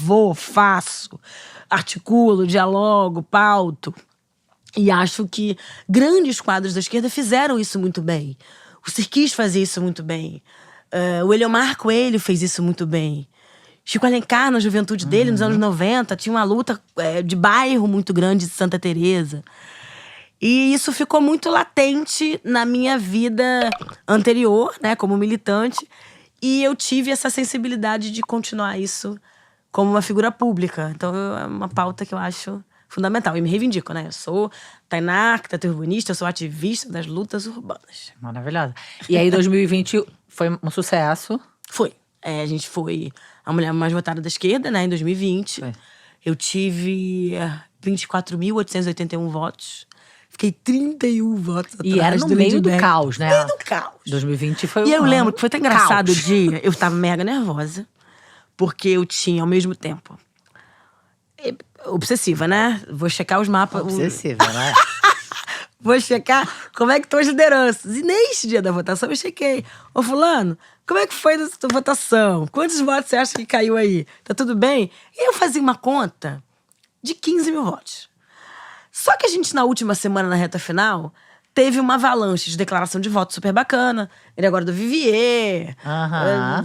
vou, faço, articulo, dialogo, pauto. E acho que grandes quadros da esquerda fizeram isso muito bem. O Sirkis fazia isso muito bem. O Eliomar Coelho fez isso muito bem. Chico Alencar, na juventude dele, nos anos 90, tinha uma luta de bairro muito grande de Santa Teresa. E isso ficou muito latente na minha vida anterior, né, como militante. E eu tive essa sensibilidade de continuar isso como uma figura pública. Então é uma pauta que eu acho fundamental. E me reivindico, né? Eu sou Tainá, arquiteta urbanista, eu sou ativista das lutas urbanas. Maravilhosa. E aí 2020 foi um sucesso. Foi. A gente foi a mulher mais votada da esquerda, né, em 2020. Foi. Eu tive 24.881 votos. Fiquei 31 votos atrás. E era no meio do caos, né? No meio do caos. 2020 foi E eu lembro que foi até engraçado o caos. dia. Eu tava mega nervosa. Porque eu tinha, ao mesmo tempo… Obsessiva, né? Vou checar os mapas. Obsessiva, né? Vou checar como é que estão as lideranças. E neste dia da votação eu chequei. Ô fulano, como é que foi a sua votação? Quantos votos você acha que caiu aí? Tá tudo bem? E eu fazia uma conta de 15 mil votos. Só que a gente, na última semana, na reta final, teve uma avalanche de declaração de voto super bacana. Ele agora do Vivier,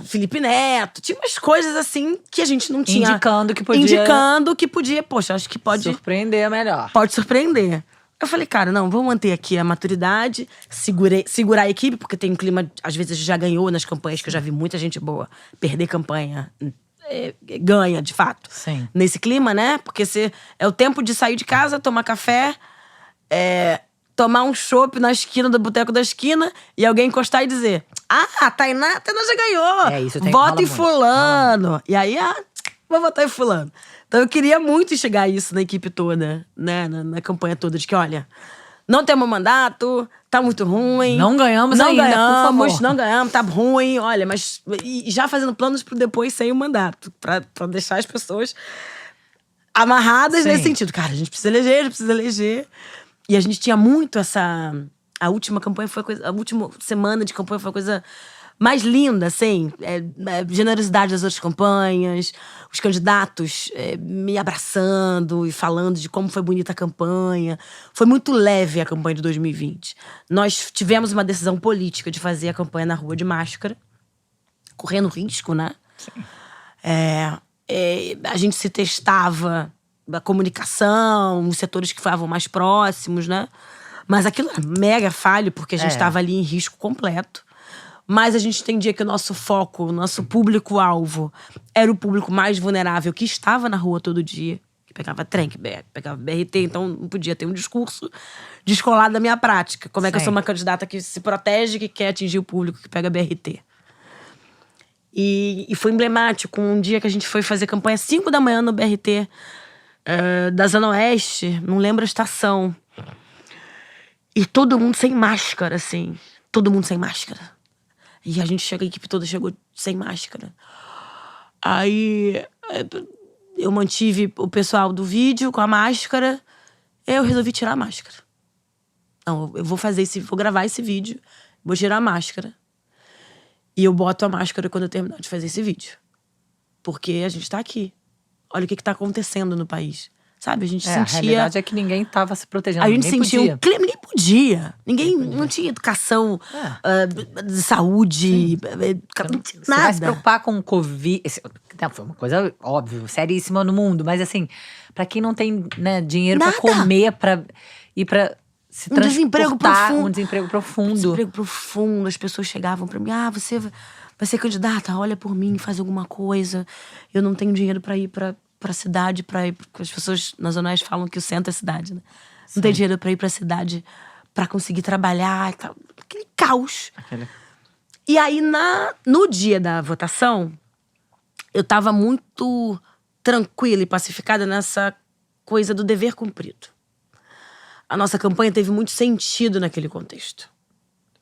Felipe Neto. Tinha umas coisas assim que a gente não tinha… Indicando que podia… poxa, acho que pode… surpreender melhor. Pode surpreender. Eu falei, cara, não, vamos manter aqui a maturidade, segurar a equipe, porque tem um clima… Às vezes já ganhou nas campanhas, que eu já vi muita gente boa perder campanha. Ganha, de fato. Sim. Nesse clima, né? Porque é o tempo de sair de casa, tomar café, tomar um chopp na esquina do boteco da esquina e alguém encostar e dizer: a Tainá já ganhou. Isso tem Vota em fulano. E aí, vou votar em fulano. Então eu queria muito enxergar a isso na equipe toda, né? Na campanha toda, de que, olha, não temos mandato, tá muito ruim. Não ganhamos ainda, por favor. Não ganhamos, tá ruim, olha, mas… E já fazendo planos pro depois sem o mandato, pra deixar as pessoas amarradas nesse sentido. Cara, a gente precisa eleger. E a gente tinha muito essa… A última campanha foi a coisa… A última semana de campanha foi a coisa mais linda, assim. Generosidade das outras campanhas, os candidatos me abraçando e falando de como foi bonita a campanha. Foi muito leve a campanha de 2020. Nós tivemos uma decisão política de fazer a campanha na rua de máscara, correndo risco, né? Sim. A gente se testava a comunicação, os setores que estavam mais próximos, né? Mas aquilo era mega falho, porque a gente estava ali em risco completo. Mas a gente entendia que o nosso foco, o nosso público-alvo era o público mais vulnerável, que estava na rua todo dia. Que pegava trem, que pegava BRT, então não podia ter um discurso descolado da minha prática. Como é que eu sou uma candidata que se protege, que quer atingir o público que pega BRT. E foi emblemático um dia que a gente foi fazer campanha às 5 da manhã no BRT da Zona Oeste, não lembro a estação. E todo mundo sem máscara, assim. Todo mundo sem máscara. E a gente chega, a equipe toda chegou sem máscara. Aí eu mantive o pessoal do vídeo com a máscara. Eu resolvi tirar a máscara. Não, eu vou gravar esse vídeo, vou tirar a máscara. E eu boto a máscara quando eu terminar de fazer esse vídeo. Porque a gente tá aqui. Olha o que tá acontecendo no país. Sabe, a gente sentia… A realidade é que ninguém tava se protegendo. A gente sentia um clima… Ninguém podia. Não tinha educação de saúde. Não tinha nada. Você vai se preocupar com o Covid… Foi uma coisa, óbvio, seríssima no mundo. Mas assim, pra quem não tem, né, dinheiro pra comer, pra ir pra… se transportar, um desemprego profundo. Desemprego profundo. As pessoas chegavam pra mim: você vai ser candidata, olha por mim, faz alguma coisa. Eu não tenho dinheiro pra ir pra cidade, porque as pessoas na Zona Oeste falam que o centro é cidade, né? Não tem dinheiro pra ir pra cidade pra conseguir trabalhar e tal. Aquele caos. E aí, no dia da votação, eu tava muito tranquila e pacificada nessa coisa do dever cumprido. A nossa campanha teve muito sentido naquele contexto.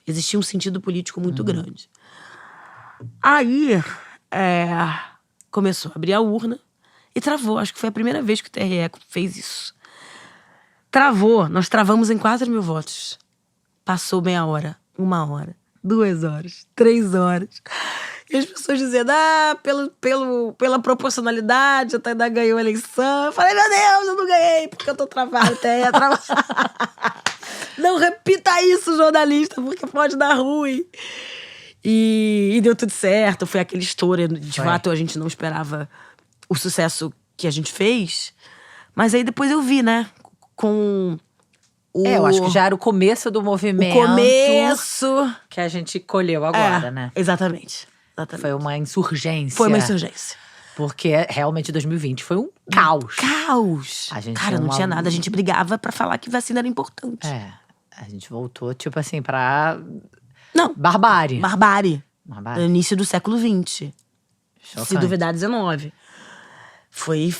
Existia um sentido político muito grande. Aí, começou a abrir a urna e travou. Acho que foi a primeira vez que o TRE fez isso. Travou. Nós travamos em 4 mil votos. Passou meia hora, 1 hora, 2 horas, 3 horas. E as pessoas dizendo, pela proporcionalidade, a Tainá ganhou a eleição. Eu falei, meu Deus, eu não ganhei, porque eu tô travada, Não repita isso, jornalista, porque pode dar ruim. E deu tudo certo, foi aquela história. De fato, a gente não esperava o sucesso que a gente fez. Mas aí depois eu vi, né? Com eu acho que já era o começo do movimento. O começo. Que a gente colheu agora, né? Exatamente. Foi uma insurgência. Foi uma insurgência. Porque realmente 2020 foi um caos. Caos. Cara, não tinha nada. A gente brigava pra falar que vacina era importante. A gente voltou, tipo assim, pra… Não. Barbárie. No início do século XX. Chocante. Se duvidar, 19. Foi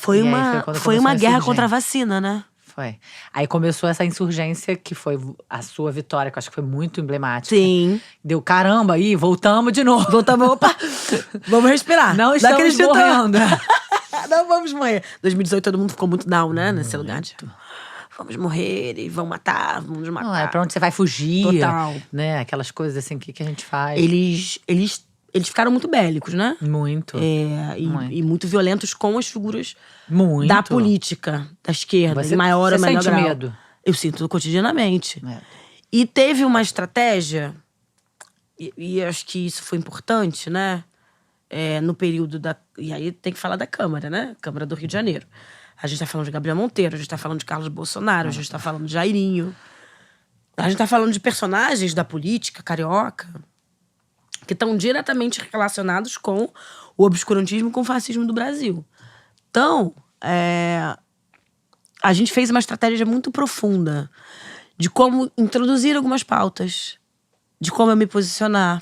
uma guerra contra a vacina, né? Foi. Aí começou essa insurgência, que foi a sua vitória, que eu acho que foi muito emblemática. Sim. Deu caramba aí, voltamos de novo. Opa! Vamos respirar. Não estamos morrendo. Não vamos morrer. 2018 todo mundo ficou muito down, né? Nesse lugar de… Vamos morrer e vão matar, vamos nos matar. Não, é pra onde você vai fugir. Total. Né? Aquelas coisas assim, o que a gente faz? Eles ficaram muito bélicos, né? Muito. E muito violentos com as figuras muito. Da política, da esquerda, você, em maior ou menor grau. Você sente medo? Eu sinto cotidianamente. E teve uma estratégia, e acho que isso foi importante, né? No período da… E aí tem que falar da Câmara, né? Câmara do Rio de Janeiro. A gente tá falando de Gabriel Monteiro, a gente tá falando de Carlos Bolsonaro, a gente tá falando de Jairinho. A gente tá falando de personagens da política carioca que estão diretamente relacionados com o obscurantismo, com o fascismo do Brasil. Então, a gente fez uma estratégia muito profunda de como introduzir algumas pautas, de como eu me posicionar.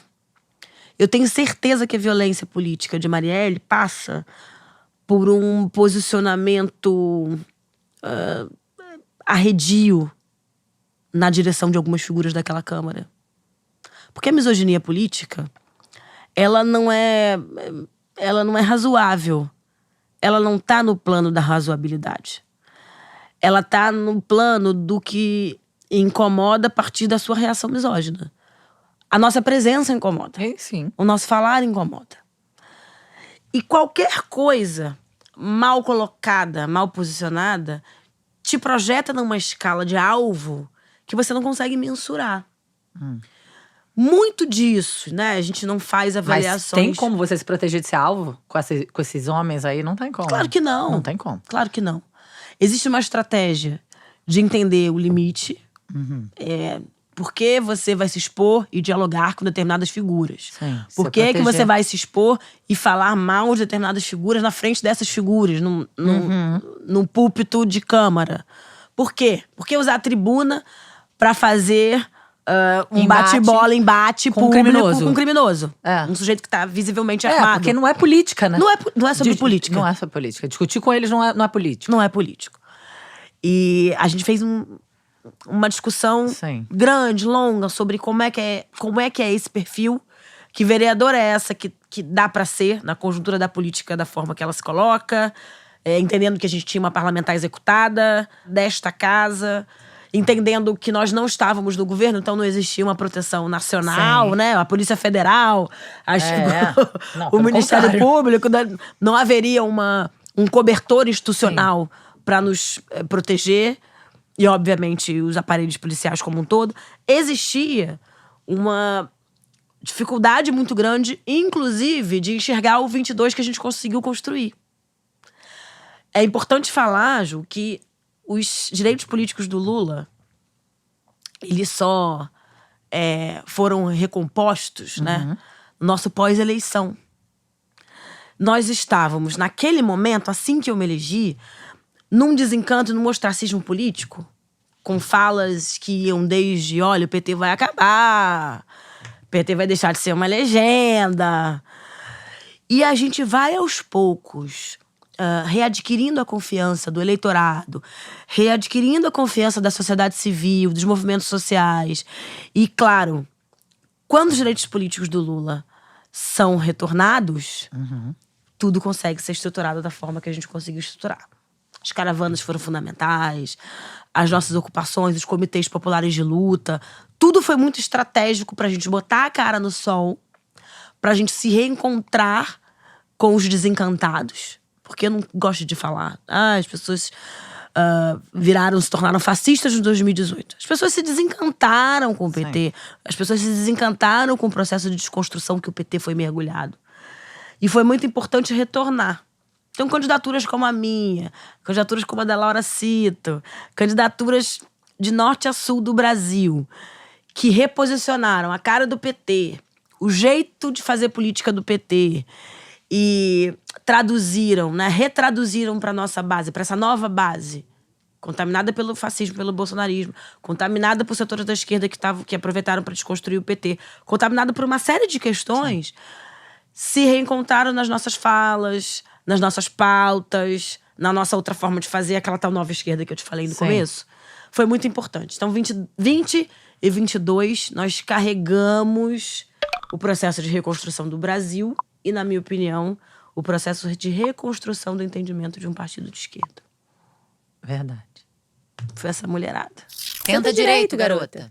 Eu tenho certeza que a violência política de Marielle passa por um posicionamento arredio na direção de algumas figuras daquela Câmara. Porque a misoginia política, ela não é razoável. Ela não tá no plano da razoabilidade. Ela tá no plano do que incomoda a partir da sua reação misógina. A nossa presença incomoda. Sim. O nosso falar incomoda. E qualquer coisa mal colocada, mal posicionada, te projeta numa escala de alvo que você não consegue mensurar. Muito disso, né? A gente não faz avaliações… Mas tem como você se proteger desse alvo? Com esses homens aí? Não tem como. Claro que não. Não tem como. Claro que não. Existe uma estratégia de entender o limite. Por que você vai se expor e dialogar com determinadas figuras? Sim, por que você vai se expor e falar mal de determinadas figuras na frente dessas figuras, num púlpito de Câmara? Por quê? Por que usar a tribuna pra fazer um bate-bola, embate com público com um criminoso? Um sujeito que tá visivelmente armado. Porque não é política, né? Não é sobre política. Não é sobre política. Discutir com eles não é político. Não é político. E a gente fez uma discussão grande, longa, sobre como é que é esse perfil, que vereadora é essa que dá pra ser, na conjuntura da política, da forma que ela se coloca, entendendo que a gente tinha uma parlamentar executada desta casa, entendendo que nós não estávamos no governo, então não existia uma proteção nacional, né? A Polícia Federal, o Ministério Público, não haveria um cobertor institucional para nos proteger. E, obviamente, os aparelhos policiais como um todo. Existia uma dificuldade muito grande, inclusive, de enxergar o 22 que a gente conseguiu construir. É importante falar, Ju, que os direitos políticos do Lula, eles só foram recompostos, né, no nosso pós-eleição. Nós estávamos, naquele momento, assim que eu me elegi, num desencanto, num ostracismo político, com falas que iam desde, olha, o PT vai acabar, o PT vai deixar de ser uma legenda. E a gente vai aos poucos readquirindo a confiança do eleitorado, readquirindo a confiança da sociedade civil, dos movimentos sociais. E, claro, quando os direitos políticos do Lula são retornados, tudo consegue ser estruturado da forma que a gente conseguiu estruturar. As caravanas foram fundamentais, as nossas ocupações, os comitês populares de luta. Tudo foi muito estratégico pra gente botar a cara no sol, pra gente se reencontrar com os desencantados. Porque eu não gosto de falar. As pessoas se tornaram fascistas em 2018. As pessoas se desencantaram com o PT. Sim. As pessoas se desencantaram com o processo de desconstrução que o PT foi mergulhado. E foi muito importante retornar. Então, candidaturas como a minha, candidaturas como a da Laura Cito, candidaturas de norte a sul do Brasil, que reposicionaram a cara do PT, o jeito de fazer política do PT, e traduziram, né, retraduziram para nossa base, para essa nova base, contaminada pelo fascismo, pelo bolsonarismo, contaminada por setores da esquerda que aproveitaram para desconstruir o PT, contaminada por uma série de questões, sim, se reencontraram nas nossas falas, nas nossas pautas, na nossa outra forma de fazer, aquela tal nova esquerda que eu te falei no, sim, começo. Foi muito importante. Então, 2020 e 22, nós carregamos o processo de reconstrução do Brasil e, na minha opinião, o processo de reconstrução do entendimento de um partido de esquerda. Verdade. Foi essa mulherada. Tenta direito, garota.